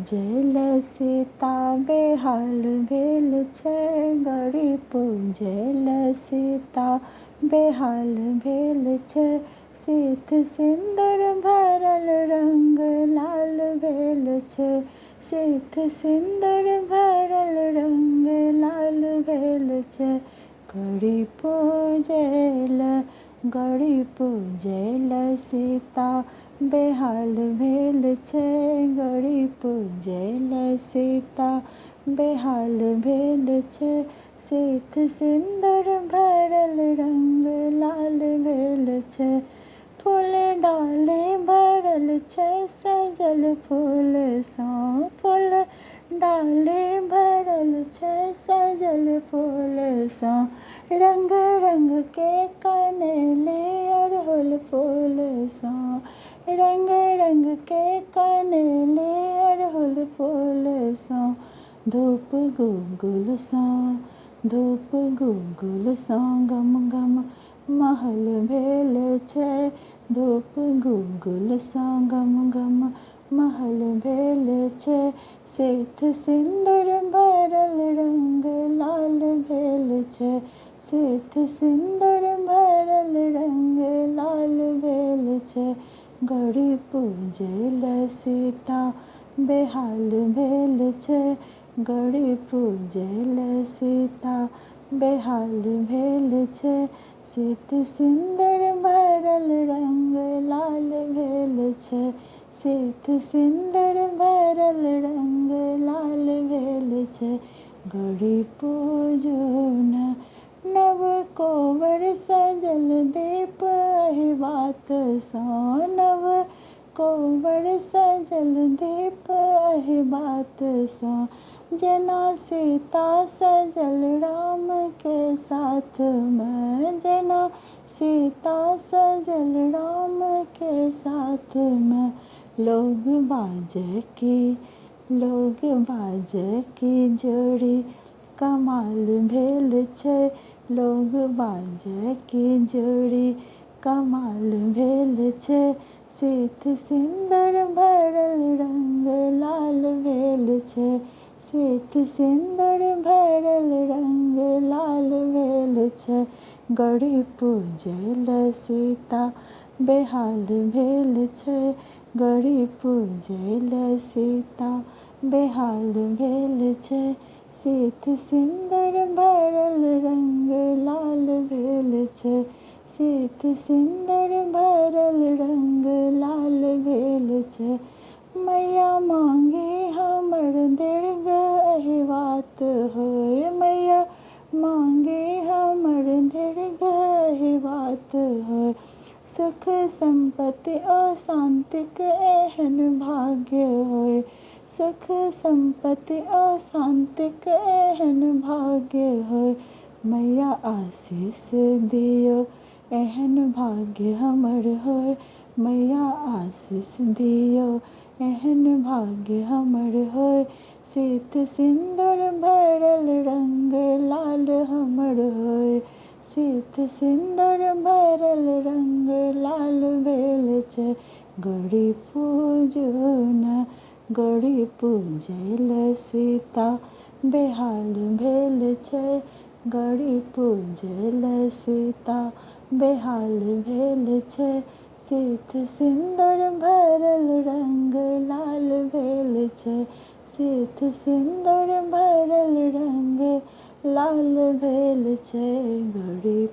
पूजल सीता बेहाल भेल छै, गौरी पूजल सीता बेहाल भेल छै। सिथ सिन्दूर भरल रंग लाल भेल छै, सिथ सिन्दूर भरल रंग लाल भेल छै। गौरी पूजल सीता बेहाल भेल छै, गौरी पूजल सीता बेहाल भेल छै। सिथ सिन्दूर भरल रंग लाल भेल छै, फूल डाली भरल छै सजल फूल सँ, फूल डाली भरल छै सजल फूल सँ। रंग रंग के कनेली अड़हुल फूल सँ, रंग रंग के कनेली अड़हुल फूल सँ। धूप गुग्गुल सँ गम गम महल भेल छै, धूप गुग्गुल सँ गम गम महल भेल छै। सिथ सिन्दूर भरल रंग लाल भेल छै, सिथ सिन्दूर भरल रंग लाल भेल छै। गौरी पूजल सीता बेहाल भेल छै, गौरी पूजल सीता बेहाल भेल छै। सिथ सिन्दूर भरल रंग लाल भेल छै, सिथ सिन्दूर भरल रंग लाल भेल छै। गौरी पूजू न नव कोवर सजल दीप अहिबात सँ, नव कोवर सजल दीप अहिबात सँ। जेना सीता सजल राम के साथ में, जेना सीता सजल राम के साथ में। लोग बाजे की जोड़ी कमाल भेल छै, लोग बाजे की जोड़ी कमाल भेल छै। सिथ सिन्दूर भरल रंग लाल भेल छै, सिथ सिन्दूर भरल रंग लाल भेल छै। गौरी पूजल सीता बेहाल भेल छै, गौरी पूजल सीता बेहाल भेल छै। सिथ सिन्दूर भरल रंग लाल भेल छै, सिथ सिन्दूर भरल रंग लाल भेल छै। मैया मांगे हमर दीर्घ अहिबात होय, मैया मांगे हमर दीर्घ अहिबात होय। सुख संपत्ति और शांतिक एहन भाग्य होय, सुख संपत्ति और शांतिक एहन भाग्य होय। मैया आशीष दियो एहन भाग्य हमर होय, मैया आशीष दियो एहन भाग्य हमर होय। सिथ सिन्दूर भरल रंग लाल हमर होय, सिथ सिन्दूर भरल रंग लाल भेल छै। गौरी पूजू न गौरी पूजल सीता बेहाल भेल छै, गौरी पूजल सीता बेहाल भेल छै। सिथ सिन्दूर भरल रंग लाल भेल छै, सिथ सिन्दूर भरल रंग लाल भेल छै। गौरी